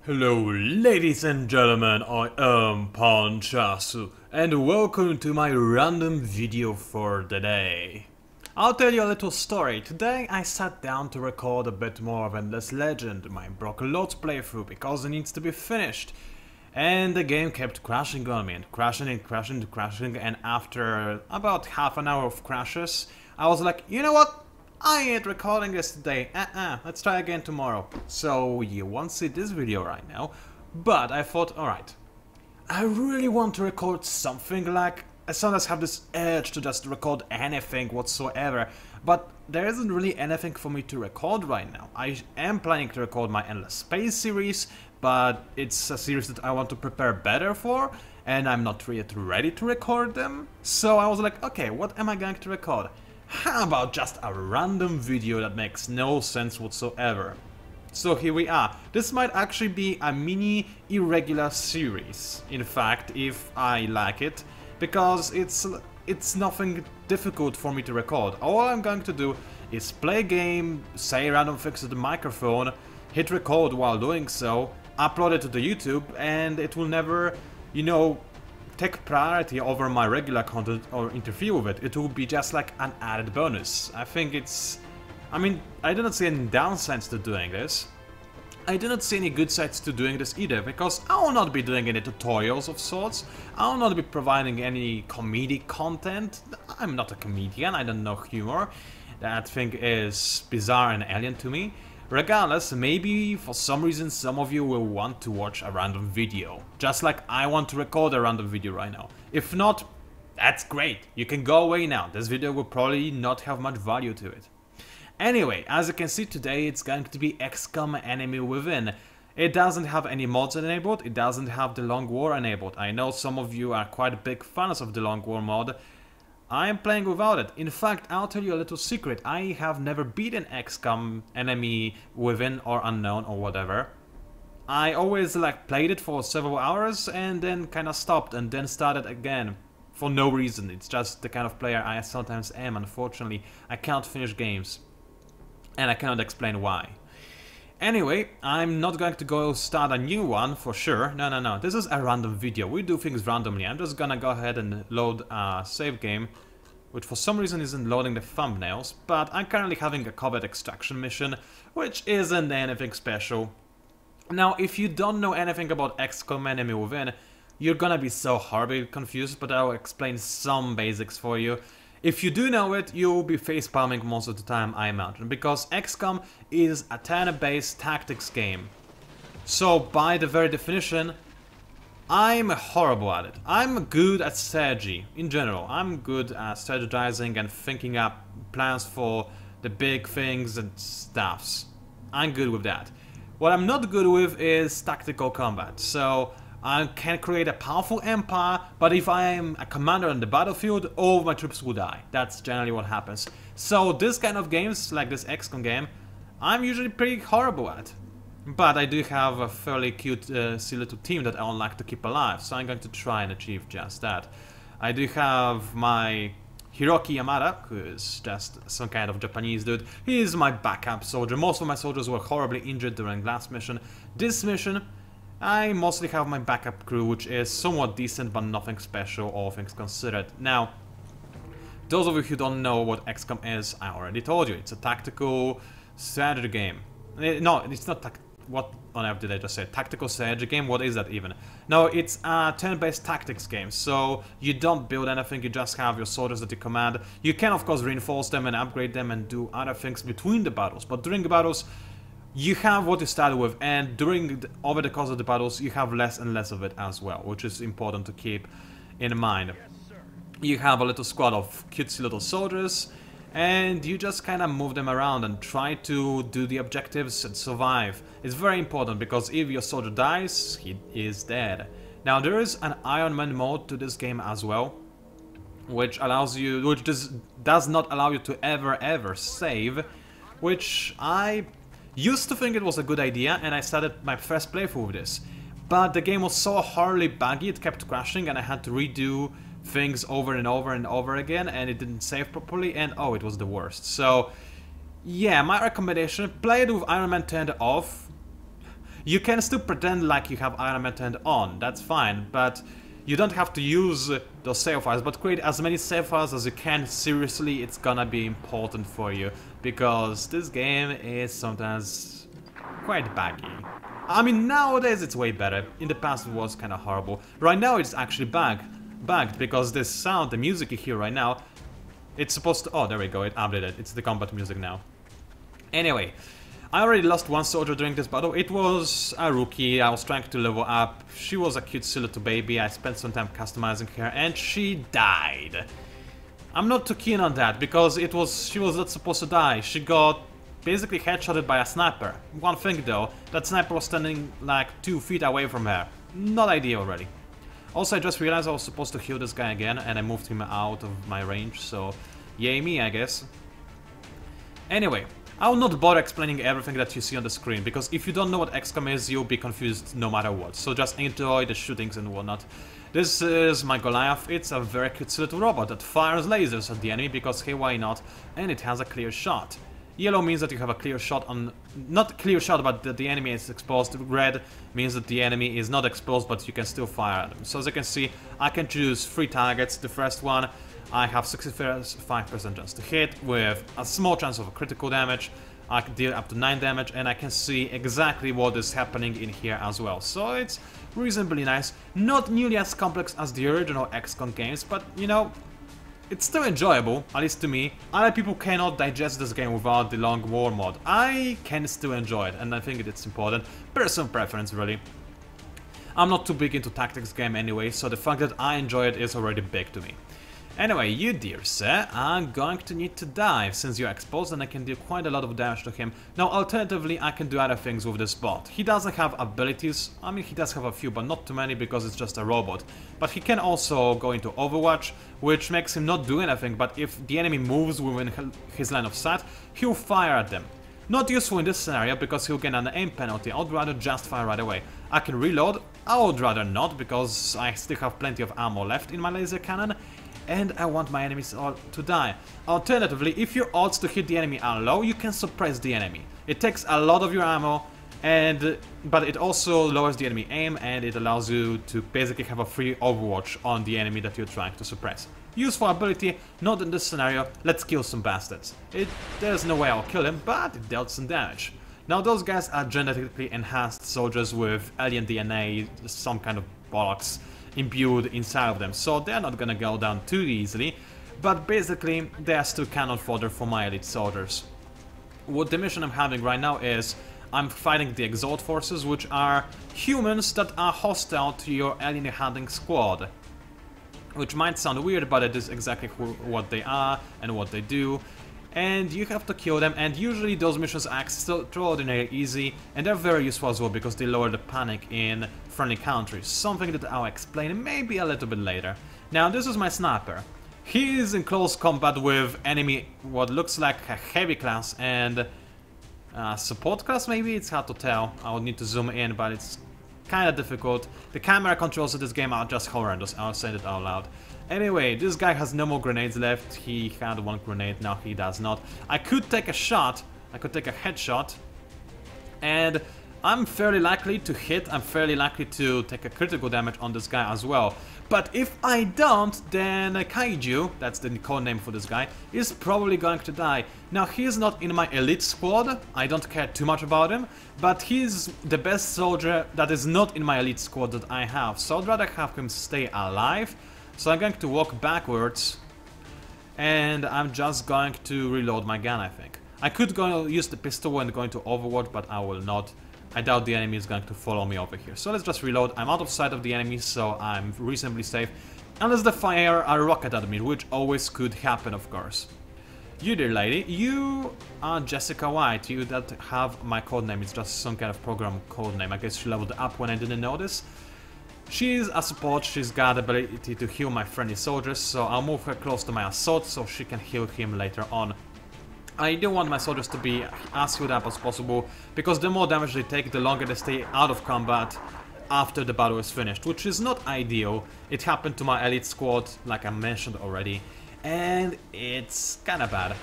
Hello ladies and gentlemen, I am PANCZASU and welcome to my random video for the day. I'll tell you a little story. Today I sat down to record a bit more of Endless Legend, my Broken Lords playthrough, because it needs to be finished. And the game kept crashing on me and crashing and after about half an hour of crashes, I was like, you know what? I ain't recording this today, let's try again tomorrow. So you won't see this video right now, but I thought, alright, I really want to record something, like I sometimes have this urge to just record anything whatsoever, but there isn't really anything for me to record right now. I am planning to record my Endless Space series, but it's a series that I want to prepare better for, and I'm not yet ready to record them. So I was like, okay, what am I going to record? How about just a random video that makes no sense whatsoever? So here we are. This might actually be a mini irregular series, in fact, if I like it, because it's nothing difficult for me to record. All I'm going to do is play a game, say random things to the microphone, hit record while doing so, upload it to the YouTube, and it will never, you know, take priority over my regular content or interfere with it. It will be just like an added bonus. I think I do not see any downsides to doing this. I do not see any good sides to doing this either, because I will not be doing any tutorials of sorts. I will not be providing any comedic content. I'm not a comedian, I don't know humor. That thing is bizarre and alien to me. Regardless, maybe for some reason some of you will want to watch a random video, just like I want to record a random video right now. If not, that's great, you can go away now, this video will probably not have much value to it. Anyway, as you can see today, it's going to be Xcom Enemy Within. It doesn't have any mods enabled, it doesn't have the Long War enabled. I know some of you are quite big fans of the Long War mod. I am playing without it. In fact, I'll tell you a little secret. I have never beaten Xcom Enemy Within or Unknown or whatever. I always played it for several hours and then kinda stopped and then started again. For no reason. It's just the kind of player I sometimes am, unfortunately. I can't finish games. And I cannot explain why. Anyway, I'm not going to go start a new one for sure. No. This is a random video. We do things randomly. I'm just gonna go ahead and load a save game, which for some reason isn't loading the thumbnails, but I'm currently having a covert extraction mission, which isn't anything special. Now, if you don't know anything about Xcom Enemy Within, you're gonna be so horribly confused, but I'll explain some basics for you. If you do know it, you'll be facepalming most of the time, I imagine, because Xcom is a turn-based tactics game. So, by the very definition, I'm horrible at it. I'm good at strategy, in general. I'm good at strategizing and thinking up plans for the big things and stuffs. I'm good with that. What I'm not good with is tactical combat, so I can create a powerful empire, but if I am a commander on the battlefield, all of my troops will die. That's generally what happens. So this kind of games, like this XCOM game, I'm usually pretty horrible at. But I do have a fairly cute, silly little team that I would like to keep alive, so I'm going to try and achieve just that. I do have my Hiroki Yamada, who is just some kind of Japanese dude. He is my backup soldier. Most of my soldiers were horribly injured during last mission. This mission, I mostly have my backup crew, which is somewhat decent but nothing special, all things considered. Now, those of you who don't know what XCOM is, I already told you. It's a tactical strategy game. No, it's not what on earth did I just say? Tactical strategy game? What is that even? No, it's a turn-based tactics game, so you don't build anything, you just have your soldiers that you command. You can of course reinforce them and upgrade them and do other things between the battles, but during the battles, you have what you started with, and over the course of the battles, you have less and less of it as well, which is important to keep in mind. You have a little squad of cutesy little soldiers, and you just kind of move them around and try to do the objectives and survive. It's very important, because if your soldier dies, he is dead. Now, there is an Iron Man mode to this game as well, which does not allow you to ever save, which I used to think it was a good idea, and I started my first playthrough with this. But the game was so horribly buggy, it kept crashing, and I had to redo things over and over again, and it didn't save properly, and oh, it was the worst. So, yeah, my recommendation, play it with Iron Man turned off. You can still pretend like you have Iron Man turned on, that's fine, but you don't have to use those save files, but create as many save files as you can. Seriously, it's gonna be important for you, because this game is sometimes quite buggy. I mean, nowadays it's way better. In the past it was kinda horrible. Right now it's actually bugged, because this sound, the music you hear right now, it's supposed to... Oh, there we go, it updated. It's the combat music now. Anyway, I already lost one soldier during this battle. It was a rookie. I was trying to level up. She was a cute silhouette baby. I spent some time customizing her and she died. I'm not too keen on that because she was not supposed to die. She got basically headshotted by a sniper. One thing though, that sniper was standing like 2 feet away from her. Not ideal already. Also, I just realized I was supposed to heal this guy again and I moved him out of my range, so yay me, I guess. Anyway, I will not bother explaining everything that you see on the screen, because if you don't know what Xcom is, you'll be confused no matter what. So just enjoy the shootings and whatnot. This is my Goliath. It's a very cute little robot that fires lasers at the enemy, because hey, why not? And it has a clear shot. Yellow means that you have a clear shot on... Not clear shot, but that the enemy is exposed. Red means that the enemy is not exposed, but you can still fire at them. So as you can see, I can choose 3 targets. The first one, I have 65% chance to hit, with a small chance of critical damage. I can deal up to 9 damage, and I can see exactly what is happening in here as well. So it's reasonably nice. Not nearly as complex as the original XCOM games, but you know, it's still enjoyable, at least to me. Other people cannot digest this game without the long war mode. I can still enjoy it, and I think it's important. Personal preference, really. I'm not too big into tactics game anyway, so the fact that I enjoy it is already big to me. Anyway, you dear sir are going to need to die, since you're exposed and I can do quite a lot of damage to him. Now, alternatively, I can do other things with this bot. He doesn't have abilities. I mean, he does have a few, but not too many because it's just a robot. But he can also go into Overwatch, which makes him not do anything, but if the enemy moves within his line of sight, he'll fire at them. Not useful in this scenario because he'll get an aim penalty. I'd rather just fire right away. I can reload. I would rather not, because I still have plenty of ammo left in my laser cannon, and I want my enemies all to die. Alternatively, if your odds to hit the enemy are low, you can suppress the enemy. It takes a lot of your ammo, but it also lowers the enemy aim, and it allows you to basically have a free overwatch on the enemy that you're trying to suppress. Useful ability, not in this scenario. Let's kill some bastards. There's no way I'll kill him, but it dealt some damage. Now those guys are genetically enhanced soldiers with alien DNA, some kind of bollocks imbued inside of them, so they're not gonna go down too easily, but basically they are still cannon fodder for my elite soldiers. What the mission I'm having right now is I'm fighting the Exalt forces, which are humans that are hostile to your alien hunting squad. Which might sound weird, but it is exactly what they are and what they do. And you have to kill them, and usually those missions are extraordinarily easy, and they're very useful as well because they lower the panic in friendly countries, something that I'll explain maybe a little bit later. Now this is my sniper. He is in close combat with enemy what looks like a heavy class and support class maybe? It's hard to tell. I would need to zoom in, but it's kinda difficult. The camera controls of this game are just horrendous, I'll say that out loud. Anyway, this guy has no more grenades left. He had 1 grenade, now he does not. I could take a shot, I could take a headshot, and I'm fairly likely to hit, I'm fairly likely to take a critical damage on this guy as well. But if I don't, then Kaiju, that's the code name for this guy, is probably going to die. Now, he's not in my elite squad, I don't care too much about him, but he's the best soldier that is not in my elite squad that I have, so I'd rather have him stay alive. So I'm going to walk backwards, and I'm just going to reload my gun, I think. I could go use the pistol and go into Overwatch, but I will not. I doubt the enemy is going to follow me over here. So let's just reload. I'm out of sight of the enemy, so I'm reasonably safe. Unless they fire a rocket at me, which always could happen, of course. You dear lady, you are Jessica White. You that have my codename. It's just some kind of program codename. I guess she leveled up when I didn't notice. She's a support, she's got the ability to heal my friendly soldiers, so I'll move her close to my assault so she can heal him later on. I do want my soldiers to be as healed up as possible, because the more damage they take, the longer they stay out of combat after the battle is finished, which is not ideal. It happened to my elite squad, like I mentioned already, and it's kinda bad.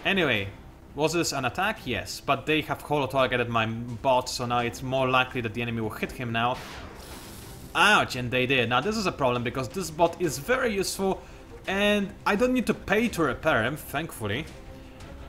Anyway, Was this an attack? Yes, but they have holo-targeted my bot, so now it's more likely that the enemy will hit him now. Ouch, and they did. Now this is a problem because this bot is very useful and I don't need to pay to repair him, thankfully.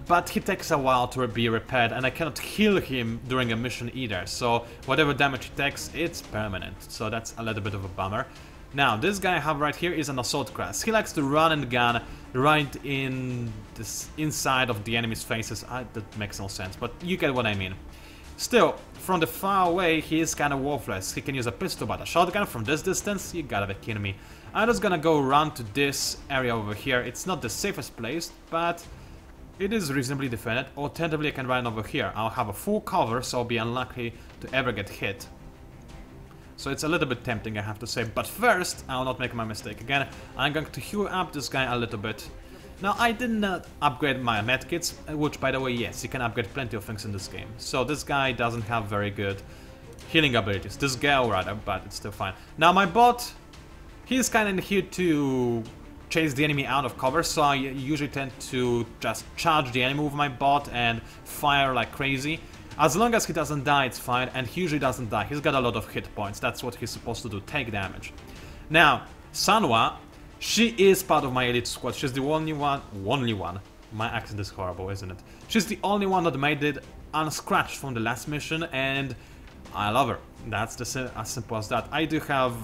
But he takes a while to be repaired and I cannot heal him during a mission either. So whatever damage he takes, it's permanent. So that's a little bit of a bummer. Now, this guy I have right here is an assault class. He likes to run and gun right in this inside of the enemy's faces. That makes no sense, but you get what I mean. Still, from the far away, he is kind of worthless. He can use a pistol, but a shotgun from this distance? You gotta be kidding me. I'm just gonna go run to this area over here. It's not the safest place, but it is reasonably defended. Alternatively, I can run over here. I'll have a full cover, so I'll be unlikely to ever get hit. So it's a little bit tempting, I have to say. But first, I'll not make my mistake again. I'm going to heal up this guy a little bit. Now, I did not upgrade my medkits, which, by the way, yes, you can upgrade plenty of things in this game. So this guy doesn't have very good healing abilities. This girl, rather, but it's still fine. Now, my bot, he's kind of here to chase the enemy out of cover, so I usually tend to just charge the enemy with my bot and fire like crazy. As long as he doesn't die, it's fine, and he usually doesn't die. He's got a lot of hit points. That's what he's supposed to do, take damage. Now, Sanwa, she is part of my elite squad. She's the only one. My accent is horrible, isn't it? She's the only one that made it unscratched from the last mission, and I love her. That's as simple as that. I do have,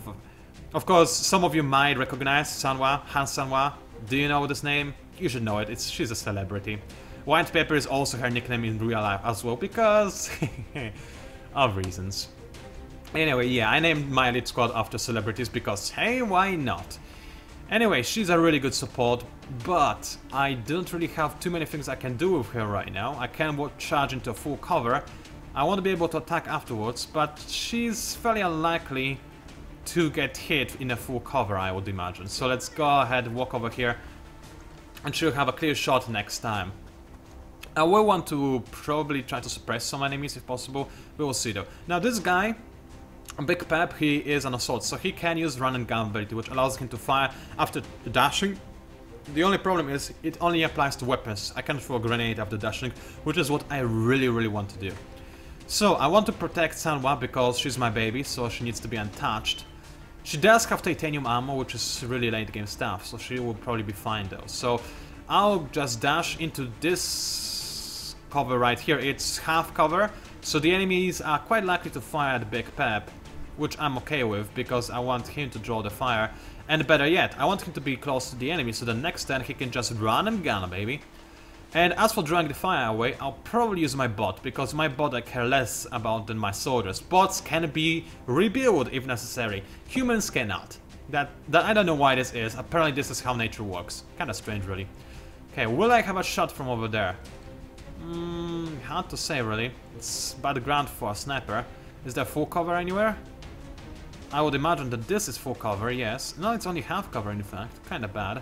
of course, some of you might recognize Sanwa, Han Sanwa. Do you know this name? You should know it. She's a celebrity. White Pepper is also her nickname in real life as well, because of reasons. Anyway, yeah, I named my elite squad after celebrities because, hey, why not? Anyway, she's a really good support, but I don't really have too many things I can do with her right now. I can charge into full cover. I want to be able to attack afterwards, but she's fairly unlikely to get hit in a full cover, I would imagine. So let's go ahead, walk over here, and she'll have a clear shot next time. I will want to probably try to suppress some enemies if possible. We will see though. Now this guy, Big Pep, he is an assault, so he can use run and gun ability, which allows him to fire after dashing. The only problem is it only applies to weapons. I can throw a grenade after dashing, which is what I really want to do. So I want to protect Sanwa because she's my baby, so she needs to be untouched. She does have titanium armor, which is really late game stuff, so she will probably be fine though. So I'll just dash into this cover right here. It's half cover, so the enemies are quite likely to fire at Big Pep, which I'm okay with because I want him to draw the fire. And better yet, I want him to be close to the enemy, so the next turn he can just run and gun, baby. And as for drawing the fire away, I'll probably use my bot, because my bot I care less about than my soldiers. Bots can be rebuilt if necessary. Humans cannot. That I don't know why this is. Apparently this is how nature works. Kinda strange, really. Okay, will I have a shot from over there? Hard to say, really. It's bad ground for a sniper. Is there full cover anywhere? I would imagine that this is full cover, yes. No, it's only half cover, in fact. Kinda bad.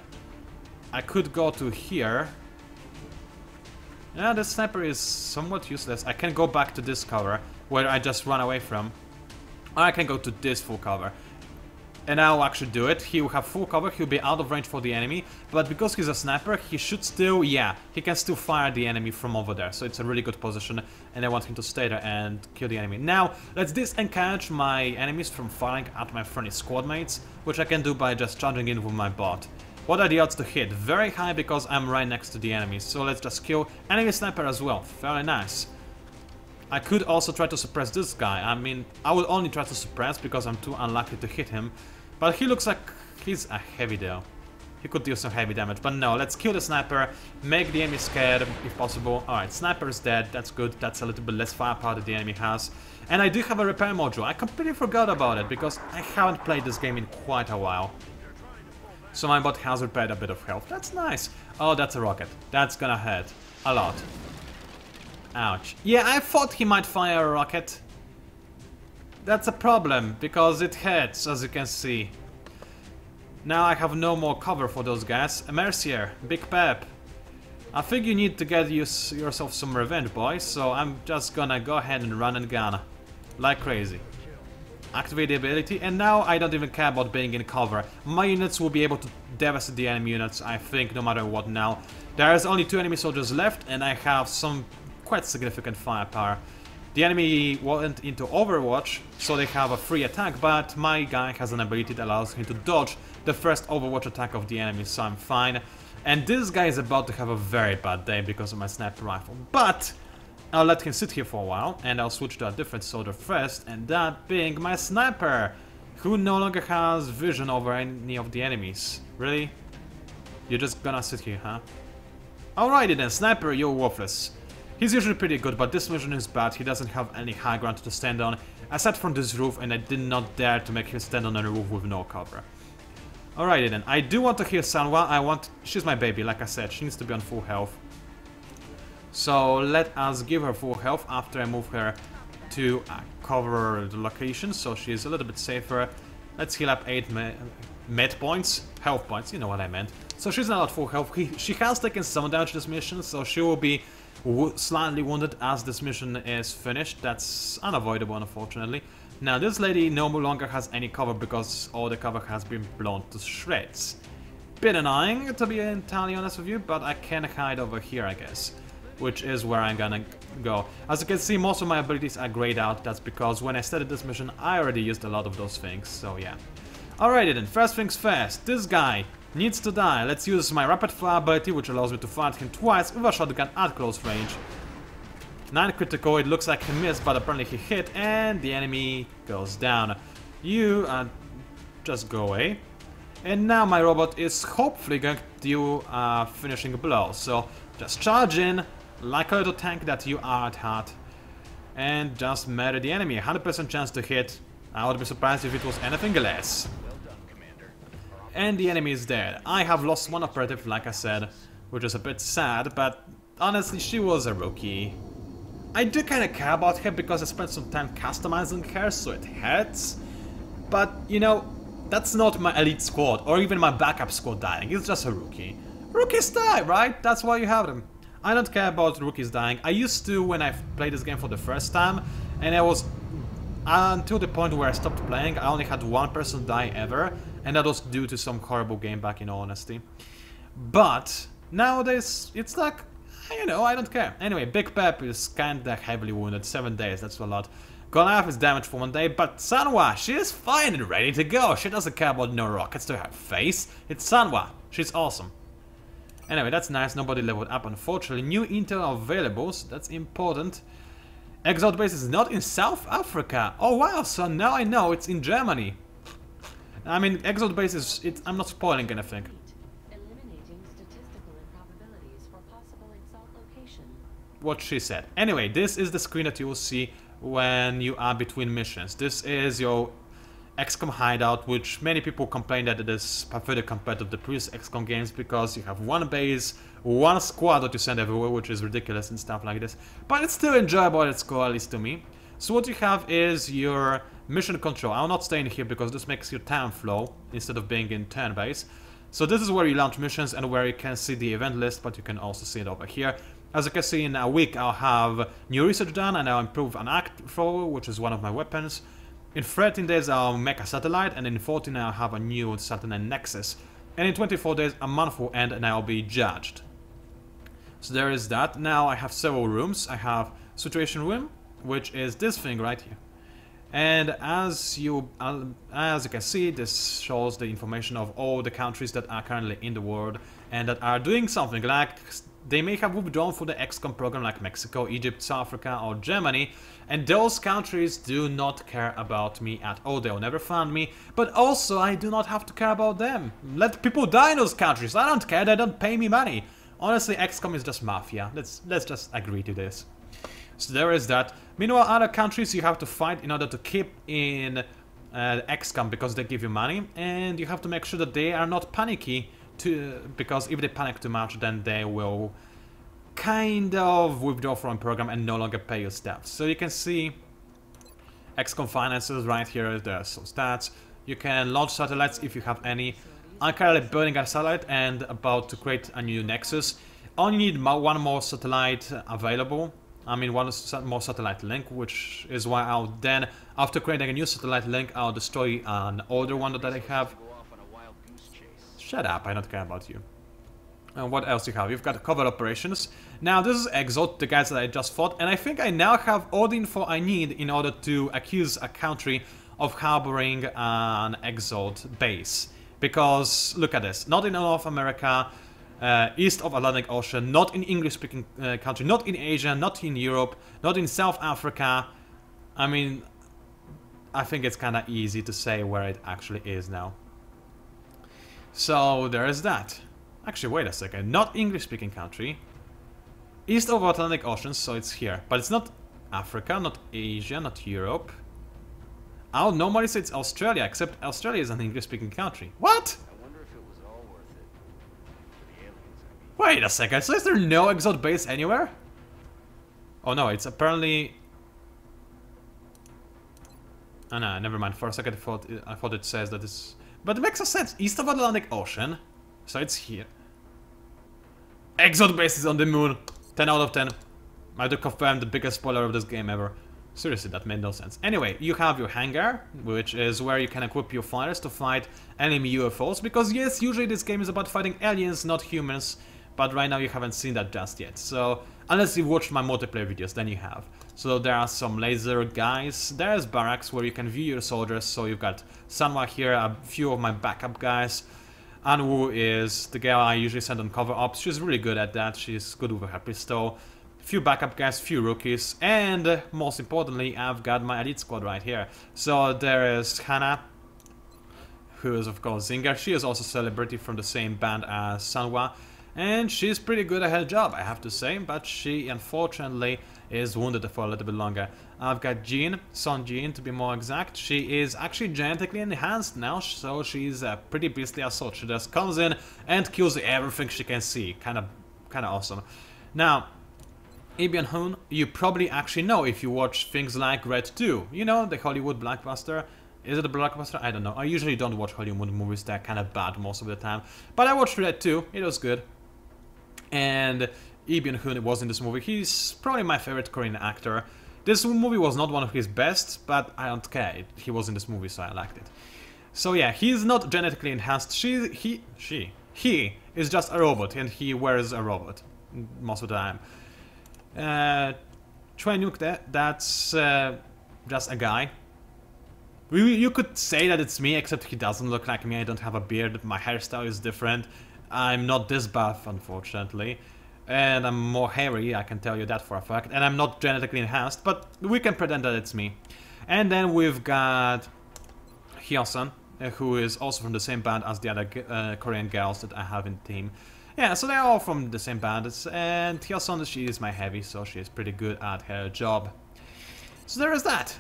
I could go to here. Yeah, this sniper is somewhat useless. I can go back to this cover, where I just ran away from. Or I can go to this full cover. And I'll actually do it. He will have full cover, he'll be out of range for the enemy, but because he's a sniper, he should still, yeah, he can still fire the enemy from over there. So it's a really good position, and I want him to stay there and kill the enemy. Now, let's disengage my enemies from firing at my friendly squad mates, which I can do by just charging in with my bot. What are the odds to hit? Very high because I'm right next to the enemies, so let's just kill enemy sniper as well. Very nice. I could also try to suppress this guy. I mean, I will only try to suppress because I'm too unlucky to hit him. But he looks like he's a heavy though. He could deal some heavy damage. But no, let's kill the sniper, make the enemy scared if possible. Alright, sniper is dead. That's good. That's a little bit less firepower that the enemy has. And I do have a repair module. I completely forgot about it because I haven't played this game in quite a while. So my bot has repaired a bit of health. That's nice. Oh, that's a rocket. That's gonna hurt. A lot. Ouch. Yeah, I thought he might fire a rocket. That's a problem, because it hurts, as you can see. Now I have no more cover for those guys. A Mercier, Big Pep. I think you need to get yourself some revenge, boys, so I'm just gonna go ahead and run and gun. Like crazy. activate the ability, and now I don't even care about being in cover. My units will be able to devastate the enemy units, I think, no matter what now. There's only 2 enemy soldiers left, and I have some quite significant firepower. The enemy went into Overwatch, so they have a free attack, but my guy has an ability that allows him to dodge the first Overwatch attack of the enemy, so I'm fine. And this guy is about to have a very bad day because of my sniper rifle, but I'll let him sit here for a while, and I'll switch to a different soldier first, and that being my sniper, who no longer has vision over any of the enemies. Really? You're just gonna sit here, huh? Alrighty then, sniper, you're worthless. He's usually pretty good, but this mission is bad. He doesn't have any high ground to stand on, aside from this roof, and I did not dare to make him stand on a roof with no cover. Alrighty then, I do want to heal Sanwa. She's my baby, like I said, she needs to be on full health. So let us give her full health after I move her to cover the location, so she's a little bit safer. Let's heal up 8 med points, health points, you know what I meant. So she's not at full health. She has taken some damage this mission, so she will be slightly wounded as this mission is finished. That's unavoidable, unfortunately. Now this lady no longer has any cover because all the cover has been blown to shreds. Bit annoying, to be entirely honest with you, but I can hide over here, I guess, which is where I'm gonna go. As you can see, most of my abilities are grayed out. That's because when I started this mission, I already used a lot of those things, so yeah. Alrighty then, first things first, this guy needs to die. Let's use my rapid fire ability, which allows me to fight him twice with a shotgun at close range. 9 critical, it looks like he missed, but apparently he hit, and the enemy goes down. You just go away. And now my robot is hopefully going to do a finishing blow. So just charge in, like a little tank that you are at heart, and just murder the enemy. 100% chance to hit. I would be surprised if it was anything less. Well done, Commander. And the enemy is dead. I have lost one operative, like I said, which is a bit sad, but honestly, she was a rookie. I do kind of care about her because I spent some time customizing her, so it hurts. But, you know, that's not my elite squad, or even my backup squad dying. It's just a rookie. Rookies die, right? That's why you have them. I don't care about rookies dying. I used to when I played this game for the first time, and I was until the point where I stopped playing, I only had one person die ever, and that was due to some horrible game back, in all honesty. But nowadays, it's like, you know, I don't care. Anyway, Big Pep is kinda heavily wounded, 7 days, that's a lot. Goliath is damaged for 1 day, but Sanwa, she is fine and ready to go. She doesn't care about no rockets to her face. It's Sanwa, she's awesome. Anyway, that's nice, nobody leveled up unfortunately. New intel available, so that's important. Exalt base is not in South Africa. Oh wow, so now I know it's in Germany. I mean, Exalt base is, I'm not spoiling anything. Eliminating statistical improbabilities for possible Exalt location. What she said. Anyway, this is the screen that you will see when you are between missions. This is your Xcom hideout, which many people complain that it is pathetic compared to the previous Xcom games because you have one base, one squad that you send everywhere, which is ridiculous and stuff like this. But it's still enjoyable at its core, at least to me. So what you have is your mission control. I'll not stay in here because this makes your time flow instead of being in turn base. So this is where you launch missions and where you can see the event list, but you can also see it over here. As you can see, in a week I'll have new research done and I'll improve an act thrower, which is one of my weapons. In 13 days I'll make a satellite, and in 14 I'll have a new satellite nexus. And in 24 days a month will end and I'll be judged. So there is that. Now I have several rooms. I have situation room, which is this thing right here. And as you can see, this shows the information of all the countries that are currently in the world and that are doing something, like they may have withdrawn from the Xcom program, like Mexico, Egypt, South Africa or Germany, and those countries do not care about me at all. They'll never fund me, but also I do not have to care about them. Let people die in those countries. I don't care, they don't pay me money. Honestly, Xcom is just mafia. Let's just agree to this. So there is that. Meanwhile, other countries you have to fight in order to keep in Xcom because they give you money, and you have to make sure that they are not panicky, because if they panic too much, then they will kind of withdraw from the program and no longer pay you stuff. So you can see Xcom finances right here. There's some stats. You can launch satellites if you have any. I'm currently building a satellite and about to create a new nexus. Only need one more satellite available. I mean, one more satellite link, which is why I'll then, after creating a new satellite link, I'll destroy an older one that I have. Shut up, I don't care about you. And what else you have? You've got covert operations. Now, this is Exalt, the guys that I just fought, and I think I now have all the info I need in order to accuse a country of harboring an Exalt base. Because, look at this, not in North America, east of Atlantic Ocean, not in English-speaking country, not in Asia, not in Europe, not in South Africa. I mean, I think it's kind of easy to say where it actually is now. So, there is that. Actually, wait a second, not English-speaking country. East of Atlantic Ocean, so it's here. But it's not Africa, not Asia, not Europe. I'll normally say it's Australia, except Australia is an English-speaking country. What? I wonder if it was all worth it. For the aliens, I mean. Wait a second, so is there no Exalt base anywhere? Oh no, it's apparently... Oh no, never mind, for a second I thought it says that it's... But it makes sense, east of Atlantic Ocean. So it's here. Exalt base is on the moon. 10 out of 10. I have to confirm the biggest spoiler of this game ever. Seriously, that made no sense. Anyway, you have your hangar, which is where you can equip your fighters to fight enemy UFOs. Because yes, usually this game is about fighting aliens, not humans. But right now you haven't seen that just yet. So, unless you've watched my multiplayer videos, then you have. So there are some laser guys. There's barracks where you can view your soldiers. So you've got Sanwa here, a few of my backup guys. Anwu is the girl I usually send on cover ops. She's really good at that. She's good with her pistol. Few backup guys, few rookies, and most importantly, I've got my elite squad right here. So there is Hannah, who is of course Zinger. She is also a celebrity from the same band as Sanwa, and she's pretty good at her job, I have to say, but she unfortunately is wounded for a little bit longer. I've got Jean, Son Jean to be more exact. She is actually genetically enhanced now, so she's a pretty beastly assault. She just comes in and kills everything she can see. Kind of awesome. Now, Ibian Hun, you probably actually know if you watch things like Red 2. You know, the Hollywood blockbuster. Is it a blockbuster? I don't know. I usually don't watch Hollywood movies. They're kind of bad most of the time. But I watched Red 2. It was good. And Ibian Hun was in this movie. He's probably my favorite Korean actor. This movie was not one of his best, but I don't care. He was in this movie, so I liked it. So yeah, he's not genetically enhanced. He is just a robot, and he wears a robot most of the time. Choi-Nuk, that's just a guy. You could say that it's me, except he doesn't look like me. I don't have a beard, my hairstyle is different. I'm not this buff, unfortunately. And I'm more hairy, I can tell you that for a fact. And I'm not genetically enhanced, but we can pretend that it's me. And then we've got Hyosun, who is also from the same band as the other Korean girls that I have in the team. Yeah, so they're all from the same band, and Hyosun, she is my heavy, so she is pretty good at her job. So there is that.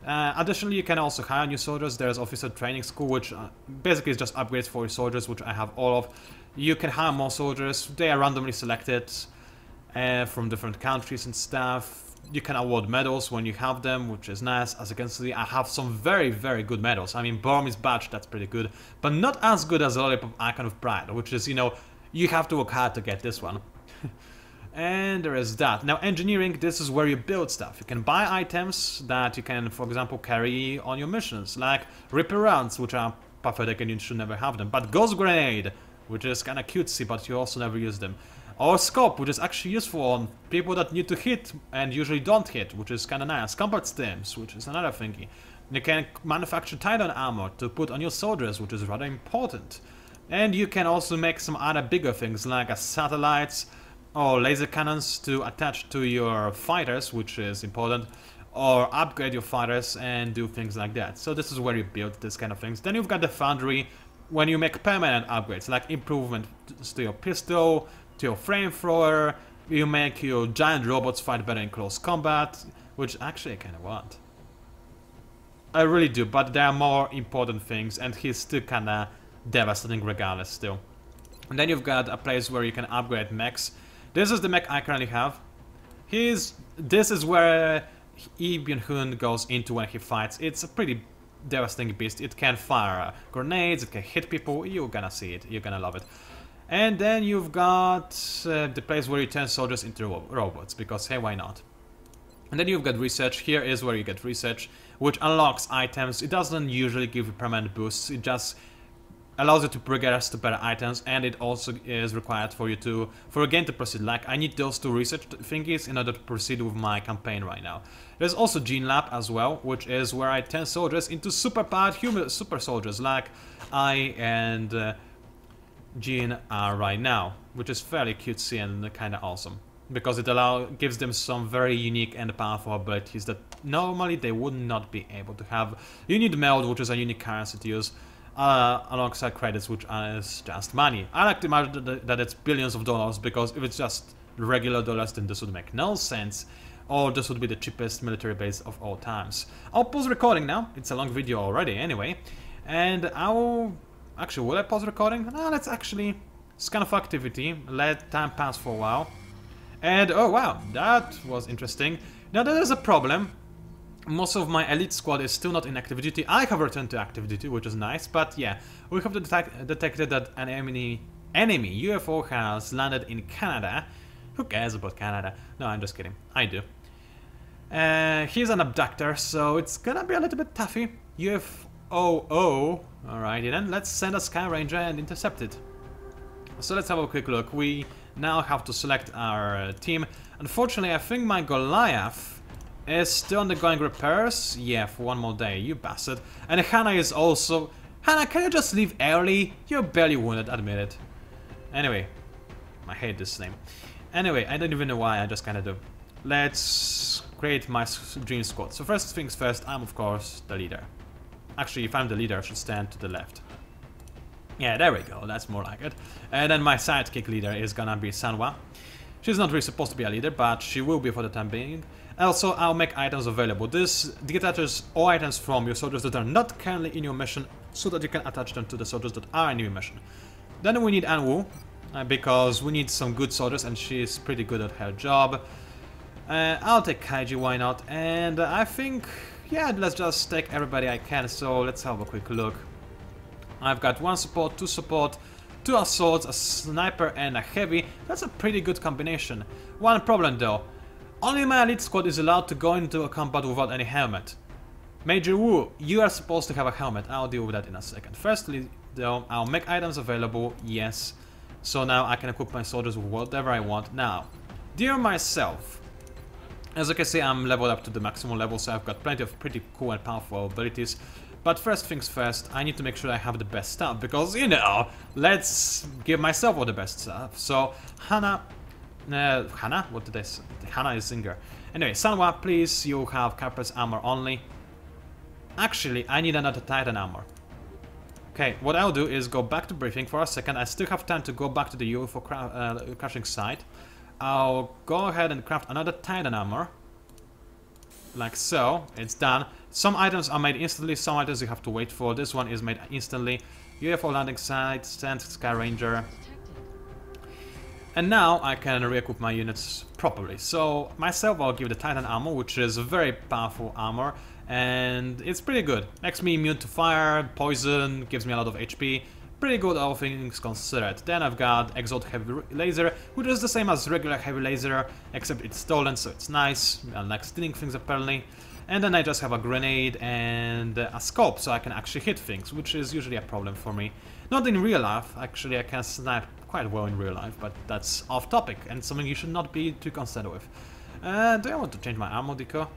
Additionally, you can also hire new soldiers. There's officer training school, which basically is just upgrades for your soldiers, which I have all of. You can hire more soldiers. They are randomly selected from different countries and stuff. You can award medals when you have them, which is nice. As you can see, I have some very, very good medals. I mean, Burmese Badge, that's pretty good, but not as good as Lollipop Icon of Pride, which is, you know, you have to work hard to get this one. And there is that. Now, engineering, this is where you build stuff. You can buy items that you can, for example, carry on your missions, like Ripper Rounds, which are pathetic and you should never have them. But Ghost Grenade, which is kind of cutesy, but you also never use them. Or Scope, which is actually useful on people that need to hit and usually don't hit, which is kind of nice. Combat Stims, which is another thingy. You can manufacture Titan armor to put on your soldiers, which is rather important. And you can also make some other bigger things, like satellites, or laser cannons to attach to your fighters, which is important, or upgrade your fighters and do things like that. So this is where you build this kind of things. Then you've got the foundry, when you make permanent upgrades, like improvements to your pistol, to your flamethrower. You make your giant robots fight better in close combat, which actually I kind of want. I really do, but there are more important things, and he's still kind of devastating regardless still. And then you've got a place where you can upgrade mechs. This is the mech I currently have. This is where Lee Byung-hun goes into when he fights. It's a pretty devastating beast. It can fire grenades, it can hit people. You're gonna see it, you're gonna love it. And then you've got the place where you turn soldiers into robots, because hey, why not? And then you've got research. Here is where you get research, which unlocks items. It doesn't usually give you permanent boosts, it just allows you to progress to better items, and it also is required for you to, for a game to proceed. Like, I need those 2 research thingies in order to proceed with my campaign right now. There's also Gene Lab as well, which is where I turn soldiers into super-powered human super soldiers, like I and Gene are right now, which is fairly cutesy and kinda awesome. Because it gives them some very unique and powerful abilities that normally they would not be able to have. You need meld, which is a unique currency to use, alongside credits, which is just money. I like to imagine that it's billions of dollars, because if it's just regular dollars, then this would make no sense, or this would be the cheapest military base of all times. I'll pause recording now. It's a long video already anyway, and I'll... Actually, will I pause recording? No, let's actually scan of activity, let time pass for a while. And oh wow, that was interesting. Now there is a problem. Most of my elite squad is still not in active duty. I have returned to active duty, which is nice, but yeah, we have detected that an enemy UFO has landed in Canada. Who cares about Canada? No, I'm just kidding. I do. He's an abductor, so it's gonna be a little bit toughy. UFO. Alrighty then, let's send a Sky Ranger and intercept it. So let's have a quick look. We now have to select our team. Unfortunately, I think my Goliath is still undergoing repairs. Yeah, for 1 more day, you bastard. And Hannah is also... Hannah, can you just leave early? You're barely wounded, admit it. Anyway, I hate this name. Anyway, I don't even know why, I just kinda do. Let's create my dream squad. So first things first, I'm of course the leader. Actually, if I'm the leader, I should stand to the left. Yeah, there we go, that's more like it. And then my sidekick leader is gonna be Sanwa. She's not really supposed to be a leader, but she will be for the time being. Also, I'll make items available. This detaches all items from your soldiers that are not currently in your mission, so that you can attach them to the soldiers that are in your mission. Then we need Anwu, because we need some good soldiers, and she's pretty good at her job. I'll take Kaiji, why not? And I think, yeah, let's just take everybody I can, so let's have a quick look. I've got 1 support, 2 support, 2 assaults, a sniper and a heavy. That's a pretty good combination. One problem though. Only my elite squad is allowed to go into a combat without any helmet. Major Wu, you are supposed to have a helmet. I'll deal with that in a second. Firstly though, I'll make items available, yes. So now I can equip my soldiers with whatever I want. Now, dear myself, as you can see, I'm leveled up to the maximum level, so I've got plenty of pretty cool and powerful abilities. But first things first, I need to make sure I have the best stuff, because, you know, let's give myself all the best stuff. So, Hannah? What did I say? Hannah is Singer. Anyway, Sanwa, please, you have Carpet's armor only. Actually, I need another Titan armor. Okay, what I'll do is go back to briefing for a second. I still have time to go back to the UFO crashing site. I'll go ahead and craft another Titan armor. Like so, it's done. Some items are made instantly, some items you have to wait for. This one is made instantly. UFO landing site, send Sky Ranger. And now I can re-equip my units properly. So myself, I'll give the Titan armor, which is a very powerful armor, and it's pretty good. Makes me immune to fire, poison, gives me a lot of HP. Pretty good, all things considered. Then I've got Exalt Heavy Laser, which is the same as regular Heavy Laser, except it's stolen, so it's nice. I like stealing things apparently. And then I just have a grenade and a scope, so I can actually hit things, which is usually a problem for me. Not in real life, actually I can snipe quite well in real life, but that's off topic and something you should not be too concerned with. Do I want to change my ammo deco?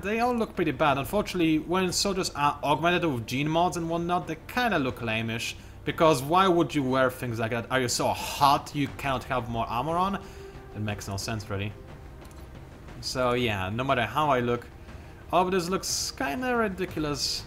They all look pretty bad. Unfortunately, when soldiers are augmented with gene mods and whatnot, they kinda look lame-ish. Because why would you wear things like that? Are you so hot you cannot have more armor on? It makes no sense, really. So yeah, no matter how I look, all of this looks kinda ridiculous.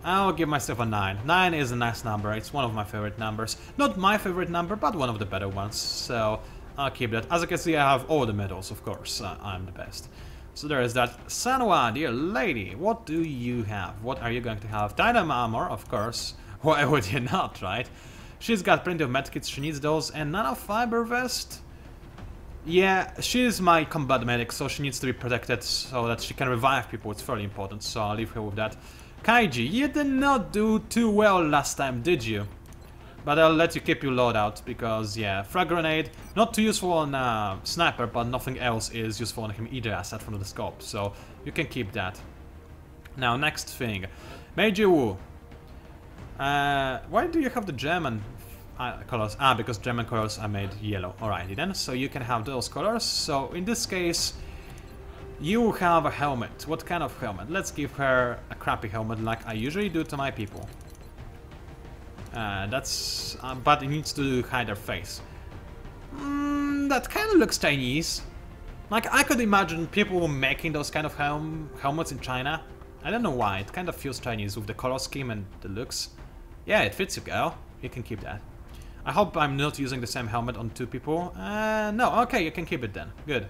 I'll give myself a 9. 9 is a nice number, it's one of my favorite numbers. Not my favorite number, but one of the better ones, so I'll keep that. As you can see, I have all the medals, of course, I'm the best. So there is that. Sanwa, dear lady, what do you have? What are you going to have? Titan armor, of course. Why would you not, right? She's got plenty of medkits, she needs those, and nanofiber vest? Yeah, she's my combat medic, so she needs to be protected so that she can revive people. It's fairly important, so I'll leave her with that. Kaiji, you did not do too well last time, did you? But I'll let you keep your loadout because, yeah, frag grenade, not too useful on sniper, but nothing else is useful on him either, aside from the scope. So you can keep that. Now, next thing, Major Wu. Why do you have the German colors? Ah, because German colors are made yellow. Alrighty then, so you can have those colors. So in this case, you have a helmet. What kind of helmet? Let's give her a crappy helmet like I usually do to my people. But it needs to hide her face. That kind of looks Chinese. Like, I could imagine people making those kind of helmets in China. I don't know why, it kind of feels Chinese with the color scheme and the looks. Yeah, it fits you, girl. You can keep that. I hope I'm not using the same helmet on two people. No, okay, you can keep it then. Good.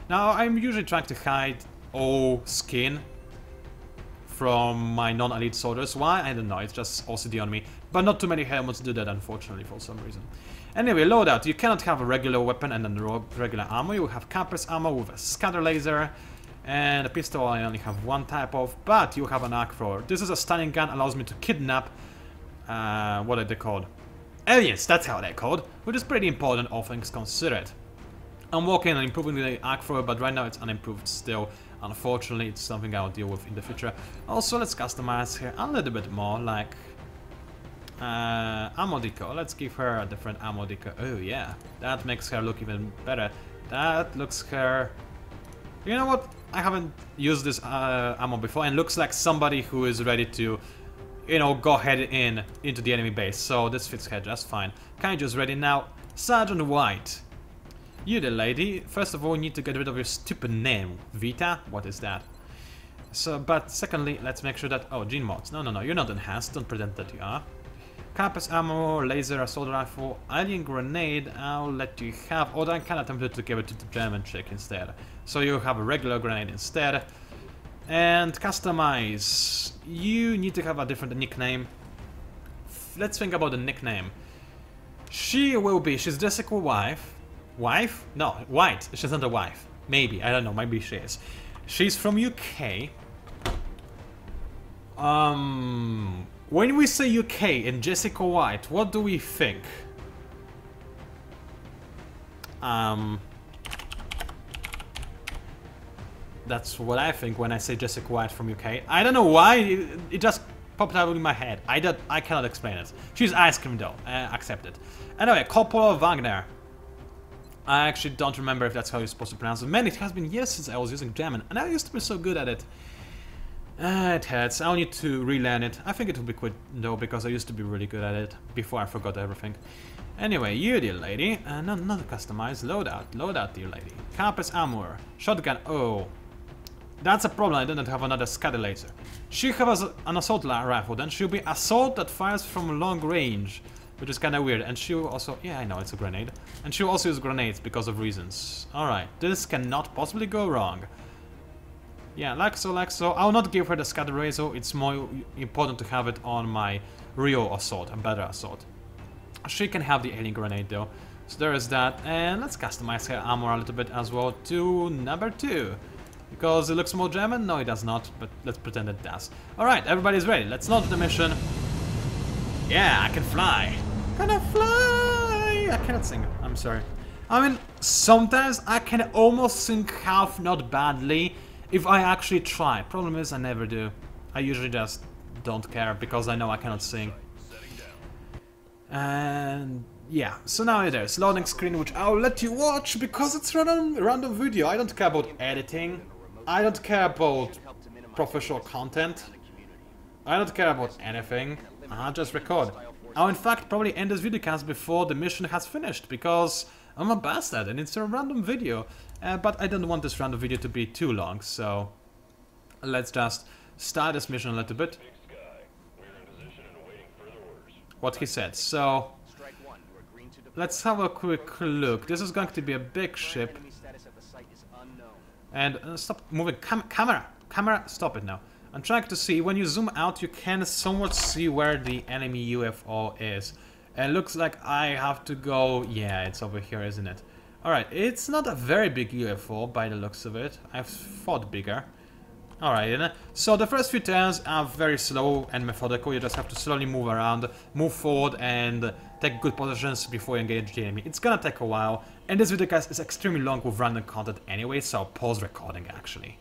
Now, I'm usually trying to hide all skin from my non-elite soldiers. Why? I don't know, it's just OCD on me. But not too many helmets do that, unfortunately, for some reason. Anyway, loadout. You cannot have a regular weapon and then regular ammo. You have campus ammo with a scatter laser. And a pistol I only have one type of, but you have an arc thrower. This is a stunning gun, allows me to kidnap, what are they called? Aliens, that's how they're called, which is pretty important, all things considered. I'm working on improving the arc thrower, but right now it's unimproved still. Unfortunately, it's something I'll deal with in the future. Also, let's customize her a little bit more, like ammo decal. Let's give her a different ammo decal. Oh yeah, that makes her look even better. That looks her... You know what? I haven't used this ammo before, and looks like somebody who is ready to, you know, go head into the enemy base. So this fits her just fine. Kaiju's ready now. Sergeant White. You the lady. First of all, you need to get rid of your stupid name. Vita? What is that? So, but secondly, let's make sure that... Oh, gene mods. No, you're not enhanced. Don't pretend that you are. Campus ammo, laser, assault rifle, alien grenade, I'll let you have, although I'm kinda tempted to give it to the German chick instead. So you have a regular grenade instead. And customize. You need to have a different nickname. Let's think about the nickname. She's Jessica's wife. Wife? No, White. She's not a wife. Maybe, I don't know, maybe she is. She's from UK. When we say UK and Jessica White, what do we think? That's what I think when I say Jessica White from UK. I don't know why, it just popped out in my head. I cannot explain it. She's ice cream though, accept it. Anyway, Coppola Wagner. I actually don't remember if that's how you're supposed to pronounce it. Man, it has been years since I was using German, and I used to be so good at it. It hurts. I'll need to relearn it. I think it will be quick though, because I used to be really good at it before I forgot everything. Anyway, you dear lady. Not customized. Loadout dear lady. Campus armor. Shotgun. Oh. That's a problem, I didn't have another scatter laser. She has an assault rifle, then she'll be assault that fires from long range. Which is kinda weird, and she'll also... Yeah, I know, it's a grenade. And she'll also use grenades because of reasons. Alright, this cannot possibly go wrong. Yeah, like so. I'll not give her the scatter laser, it's more important to have it on my real assault, a better assault. She can have the alien grenade though, so there is that. And let's customize her armor a little bit as well to number 2. Because it looks more German? No, it does not, but let's pretend it does. Alright, everybody's ready, let's launch the mission. Yeah, I can fly. Can I fly? I cannot sing, I'm sorry. I mean, sometimes I can almost sing half not badly if I actually try. Problem is, I never do. I usually just don't care because I know I cannot sing. And yeah, so now there's loading screen, which I'll let you watch because it's random video. I don't care about editing. I don't care about professional content. I don't care about anything. I'll just record. I'll in fact probably end this videocast before the mission has finished because I'm a bastard and it's a random video. But I don't want this random video to be too long, so let's just start this mission a little bit. What he said. So let's have a quick look. This is going to be a big ship. And stop moving. Camera, stop it now. I'm trying to see, when you zoom out, you can somewhat see where the enemy UFO is. And it looks like I have to go... Yeah, it's over here, isn't it? Alright, it's not a very big UFO by the looks of it. I've thought bigger. Alright, then. So the first few turns are very slow and methodical. You just have to slowly move around, move forward, and take good positions before you engage the enemy. It's gonna take a while, and this video, guys, is extremely long with random content anyway, so I'll pause recording, actually.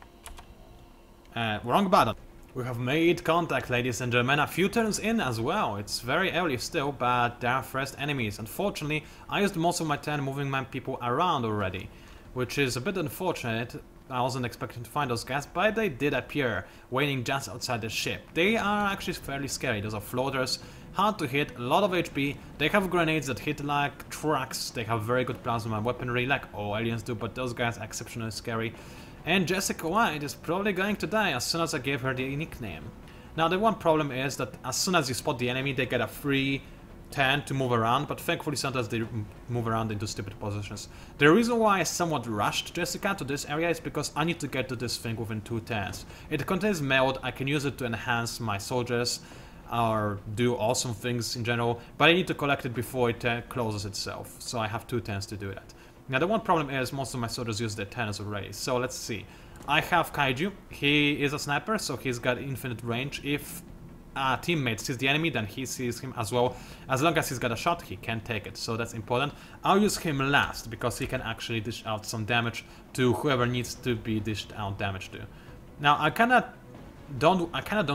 Wrong button. We have made contact, ladies and gentlemen, a few turns in as well. It's very early still, but there are first enemies. Unfortunately, I used most of my turn moving my people around already, which is a bit unfortunate. I wasn't expecting to find those guys, but they did appear, waiting just outside the ship. They are actually fairly scary. Those are floaters, hard to hit, a lot of HP. They have grenades that hit like trucks. They have very good plasma weaponry, like all aliens do, but those guys are exceptionally scary. And Jessica White is probably going to die as soon as I gave her the nickname. Now, the one problem is that as soon as you spot the enemy, they get a free turn to move around, but thankfully sometimes they move around into stupid positions. The reason why I somewhat rushed Jessica to this area is because I need to get to this thing within 2 turns. It contains meld, I can use it to enhance my soldiers or do awesome things in general, but I need to collect it before it closes itself, so I have 2 turns to do that. Now the one problem is most of my soldiers use their turns already, so let's see. I have Kaiju, he is a sniper, so he's got infinite range. If a teammate sees the enemy, then he sees him as well. As long as he's got a shot, he can take it, so that's important. I'll use him last, because he can actually dish out some damage to whoever needs to be dished out damage to. Now I kinda don't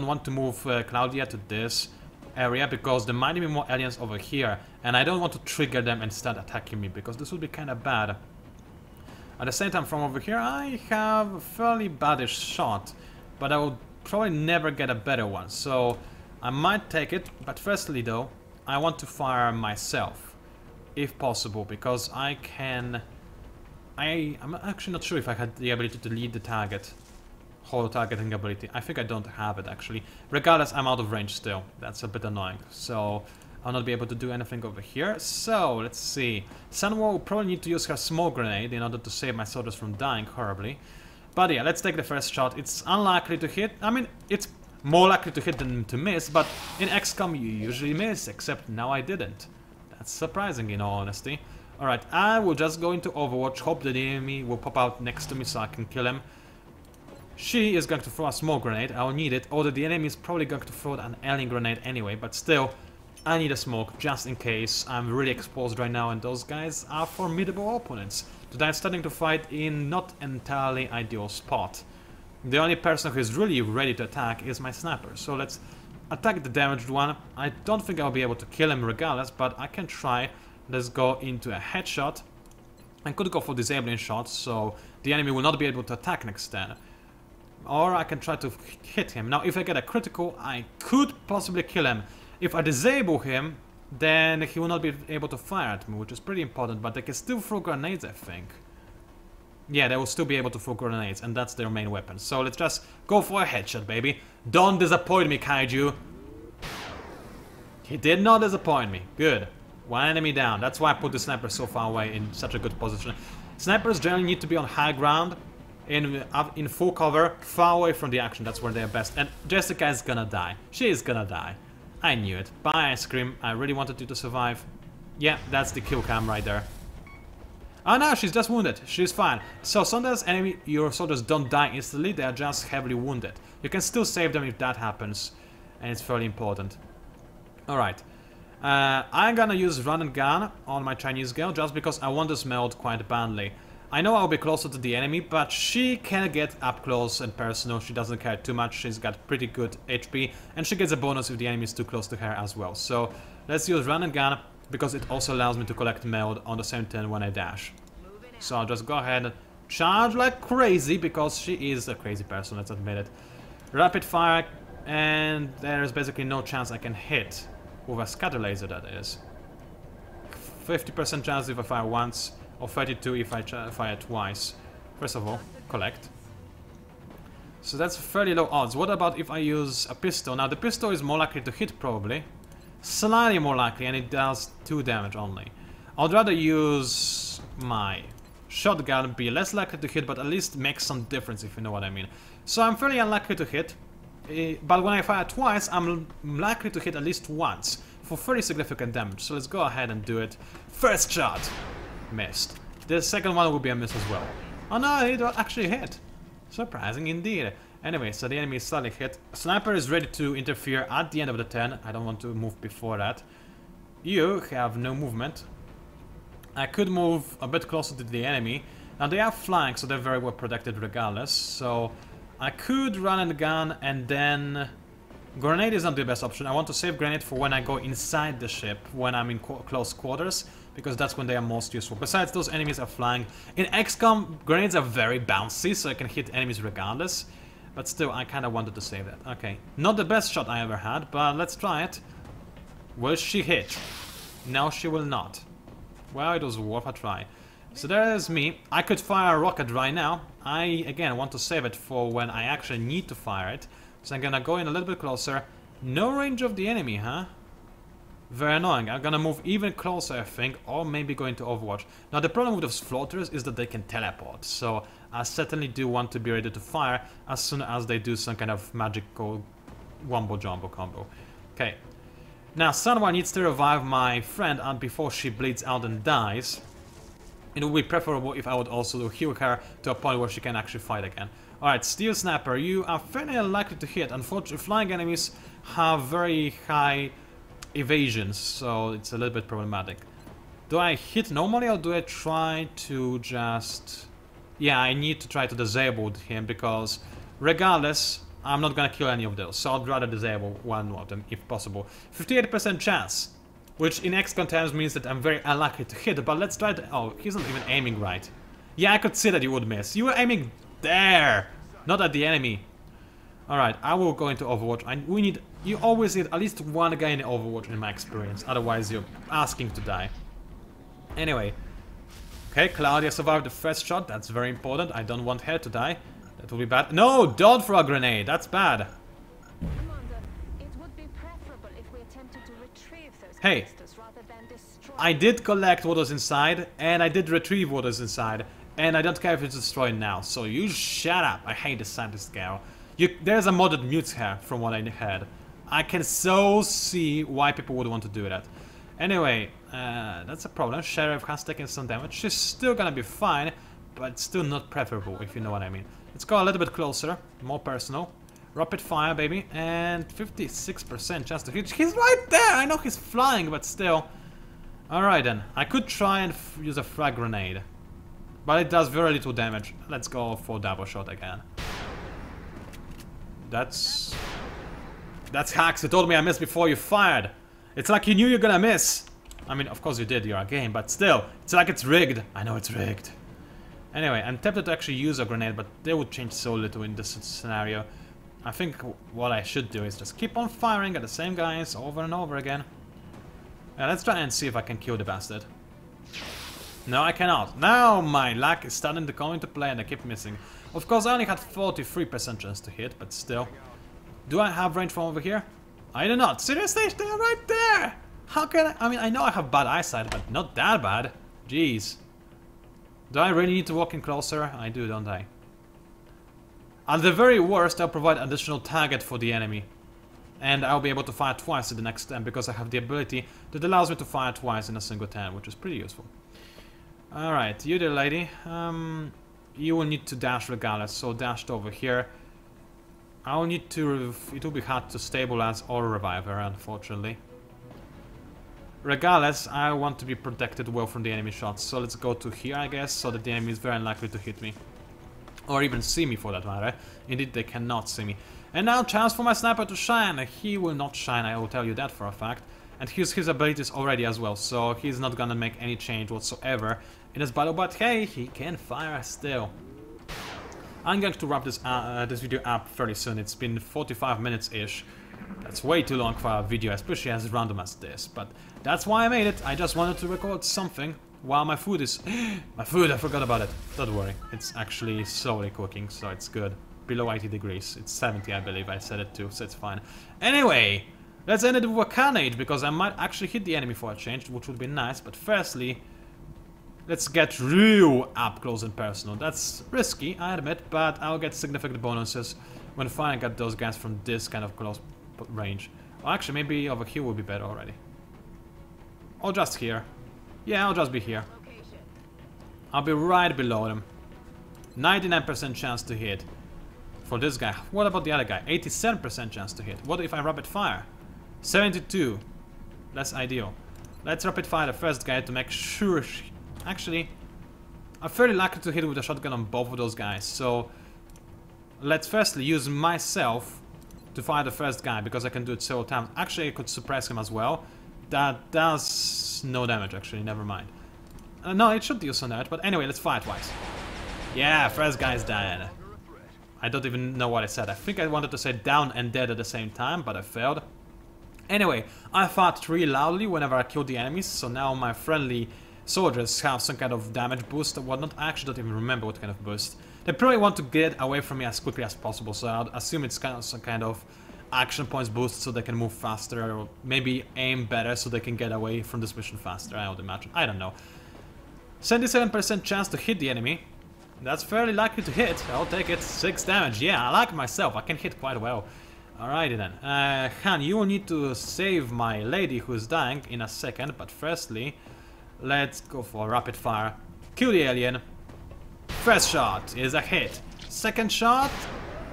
want to move Claudia to this area, because there might be more aliens over here, and I don't want to trigger them and start attacking me, because this would be kinda bad. At the same time, from over here, I have a fairly badish shot, but I will probably never get a better one, so I might take it. But firstly, though, I want to fire myself, if possible, because I can... I'm actually not sure if I had the ability to lead the target. Holo targeting ability. I think I don't have it, actually. Regardless, I'm out of range still. That's a bit annoying, so I'll not be able to do anything over here. So, let's see. Sunwall will probably need to use her smoke grenade in order to save my soldiers from dying horribly. But yeah, let's take the first shot. It's unlikely to hit. I mean, it's more likely to hit than to miss, but in Xcom you usually miss, except now I didn't. That's surprising, in all honesty. Alright, I will just go into Overwatch, hope that the enemy will pop out next to me so I can kill him. She is going to throw a smoke grenade, I'll need it, although the enemy is probably going to throw an alien grenade anyway, but still, I need a smoke just in case. I'm really exposed right now and those guys are formidable opponents. Today I'm starting to fight in not entirely ideal spot. The only person who is really ready to attack is my sniper, so let's attack the damaged one. I don't think I'll be able to kill him regardless, but I can try. Let's go into a headshot. I could go for disabling shots, so the enemy will not be able to attack next turn. Or I can try to hit him. Now, if I get a critical, I could possibly kill him. If I disable him, then he will not be able to fire at me, which is pretty important, but they can still throw grenades, I think. Yeah, they will still be able to throw grenades, and that's their main weapon. So let's just go for a headshot, baby. Don't disappoint me, Kaiju. He did not disappoint me. Good. One enemy down. That's why I put the sniper so far away in such a good position. Snipers generally need to be on high ground, in full cover, far away from the action. That's where they're best. And Jessica is gonna die. She is gonna die. I knew it. Bye, Ice Cream. I really wanted you to survive. Yeah, that's the kill cam right there. Oh no, she's just wounded. She's fine. So sometimes your soldiers don't die instantly, they are just heavily wounded. You can still save them if that happens, and it's fairly important. Alright. I'm gonna use run and gun on my Chinese girl just because I want this meld quite badly. I know I'll be closer to the enemy, but she can get up close and personal. She doesn't care too much. She's got pretty good HP, and she gets a bonus if the enemy is too close to her as well. So let's use run and gun because it also allows me to collect meld on the same turn when I dash. So I'll just go ahead and charge like crazy because she is a crazy person, let's admit it. Rapid fire, and there's basically no chance I can hit with a scatter laser, that is. 50% chance if I fire once, or 32 if I fire twice. First of all, collect. So that's fairly low odds. What about if I use a pistol? Now the pistol is more likely to hit probably. Slightly more likely, and it does 2 damage only. I'd rather use my shotgun, be less likely to hit, but at least make some difference, if you know what I mean. So I'm fairly unlikely to hit, but when I fire twice, I'm likely to hit at least once for fairly significant damage. So let's go ahead and do it. First shot! Missed. The second one will be a miss as well. Oh no, it actually hit. Surprising indeed. Anyway, so the enemy is slightly hit. Sniper is ready to interfere at the end of the turn. I don't want to move before that. You have no movement. I could move a bit closer to the enemy. Now they are flying, so they're very well protected regardless. So I could run and gun and then... Grenade is not the best option. I want to save grenade for when I go inside the ship, when I'm in close quarters, because that's when they are most useful. Besides, those enemies are flying. In XCOM, grenades are very bouncy, so I can hit enemies regardless. But still, I kind of wanted to save that. Okay, not the best shot I ever had, but let's try it. Will she hit? No, she will not. Well, it was worth a try. So there's me. I could fire a rocket right now. I, again, want to save it for when I actually need to fire it. So I'm gonna go in a little bit closer. No range of the enemy, huh? Very annoying. I'm gonna move even closer, I think, or maybe go into Overwatch. Now, the problem with those floaters is that they can teleport, so I certainly do want to be ready to fire as soon as they do some kind of magical wombo-jumbo combo. Okay. Now, someone needs to revive my friend before she bleeds out and dies. It would be preferable if I would also heal her to a point where she can actually fight again. Alright, Steel Sniper, you are fairly unlikely to hit. Unfortunately, flying enemies have very high evasions, so it's a little bit problematic. Do I hit normally or do I try to just... Yeah, I need to try to disable him because regardless, I'm not gonna kill any of those. So I'd rather disable one of them if possible. 58% chance, which in XCOM terms means that I'm very unlikely to hit, but let's try to... Oh, he's not even aiming right. Yeah, I could see that you would miss. You were aiming there, not at the enemy. Alright, I will go into Overwatch. You always need at least one guy in Overwatch in my experience, otherwise you're asking to die. Anyway. Okay, Claudia survived the first shot, that's very important. I don't want her to die. That will be bad. No, don't throw a grenade, that's bad. Commander, it would be preferable if we attempted to retrieve those Hey, canisters rather than destroy. I did collect what was inside, and I did retrieve what is inside. And I don't care if it's destroyed now, so you shut up. I hate the scientist girl. There's a modded mute here, from what I heard. I can so see why people would want to do that. Anyway, that's a problem. Sheriff has taken some damage. She's still gonna be fine, but still not preferable, if you know what I mean. Let's go a little bit closer, more personal. Rapid fire, baby, and 56% chance to hit. He's right there! I know he's flying, but still. Alright then, I could try and use a frag grenade. But it does very little damage. Let's go for double shot again. That's hacks. You told me I missed before you fired. It's like you knew you're gonna miss. I mean, of course you did, you're a game, but still. It's like it's rigged. I know it's rigged. Anyway, I'm tempted to actually use a grenade, but they would change so little in this scenario. I think what I should do is just keep on firing at the same guys over and over again. Let's try and see if I can kill the bastard. No, I cannot. Now my luck is starting to come into play and I keep missing. Of course, I only had 43% chance to hit, but still. Do I have range from over here? I do not. Seriously? They're right there! How can I... I mean, I know I have bad eyesight, but not that bad. Jeez. Do I really need to walk in closer? I do, don't I? At the very worst, I'll provide additional target for the enemy. And I'll be able to fire twice in the next turn because I have the ability that allows me to fire twice in a single turn, which is pretty useful. Alright, you there, lady. You will need to dash regardless, so dashed over here. I'll need to... It will be hard to stabilize or revive her, unfortunately. Regardless, I want to be protected well from the enemy shots, so let's go to here, I guess, so that the enemy is very unlikely to hit me. Or even see me, for that matter. Indeed, they cannot see me. And now, chance for my sniper to shine. He will not shine, I will tell you that for a fact. And here's his abilities already as well, so he's not gonna make any change whatsoever in his battle, but hey, he can fire still. I'm going to wrap this video up fairly soon. It's been 45 minutes-ish. That's way too long for a video, especially as random as this, but that's why I made it. I just wanted to record something while my food is... my food, I forgot about it. Don't worry, it's actually slowly cooking, so it's good. Below 80 degrees. It's 70, I believe. I said it too, so it's fine. Anyway, let's end it with a carnage, because I might actually hit the enemy for a change, which would be nice, but firstly... let's get real up close and personal. That's risky, I admit, but I'll get significant bonuses when firing at those guys from this kind of close range. Or actually, maybe over here would be better already. Or just here. Yeah, I'll just be here. I'll be right below them. 99% chance to hit. for this guy. What about the other guy? 87% chance to hit. What if I rapid fire? 72. That's ideal. Let's rapid fire the first guy to make sure... Actually, I'm fairly lucky to hit with a shotgun on both of those guys. So, let's firstly use myself to fire the first guy, because I can do it several times. Actually, I could suppress him as well. That does no damage, actually. Never mind. No, it should do some damage, but anyway, let's fire twice. Yeah, first guy's dead. I don't even know what I said. I think I wanted to say down and dead at the same time, but I failed. Anyway, I fired really loudly whenever I killed the enemies, so now my friendly soldiers have some kind of damage boost or whatnot. I actually don't even remember what kind of boost. They probably want to get away from me as quickly as possible, so I'd assume it's kind of some kind of action points boost so they can move faster, or maybe aim better so they can get away from this mission faster, I would imagine. I don't know. 77% chance to hit the enemy. That's fairly likely to hit. I'll take it. 6 damage. Yeah, I like myself. I can hit quite well. Alrighty then. Han, you will need to save my lady who's dying in a second, but firstly, let's go for rapid fire. Kill the alien. First shot is a hit. Second shot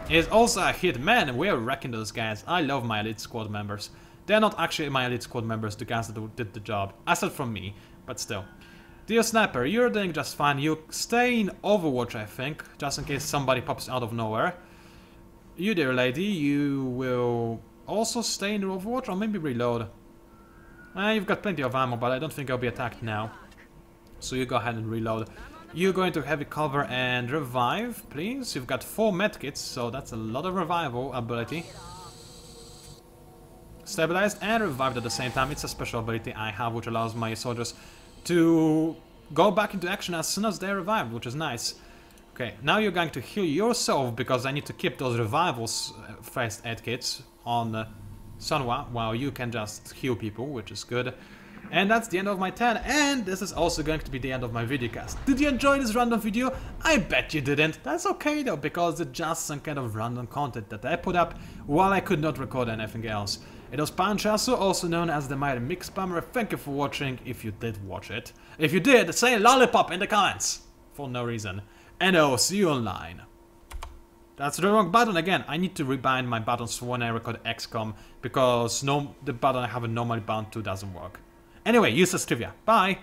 is also a hit. Man, we're wrecking those guys. I love my elite squad members. They're not actually my elite squad members, the guys that did the job. Aside from me, but still. Dear Sniper, you're doing just fine. You stay in Overwatch, I think, just in case somebody pops out of nowhere. You, dear lady, you will also stay in Overwatch, or maybe reload. You've got plenty of ammo, but I don't think I'll be attacked now. So you go ahead and reload. You go into heavy cover and revive, please. You've got 4 medkits, so that's a lot of revival ability. Stabilized and revived at the same time. It's a special ability I have, which allows my soldiers to go back into action as soon as they're revived, which is nice. Okay, now you're going to heal yourself, because I need to keep those revivals first aid kits on Sunwa, while you can just heal people, which is good. And that's the end of my turn, and this is also going to be the end of my videocast. Did you enjoy this random video? I bet you didn't. That's okay though, because it's just some kind of random content that I put up while I could not record anything else. It was PANCZASU, also known as the Mighty Mix Spammer. Thank you for watching, if you did watch it. If you did, say lollipop in the comments! For no reason. And I'll see you online. That's the wrong button again. I need to rebind my buttons for when I record Xcom, because the button I have it normally bound to doesn't work. Anyway, useless trivia. Bye!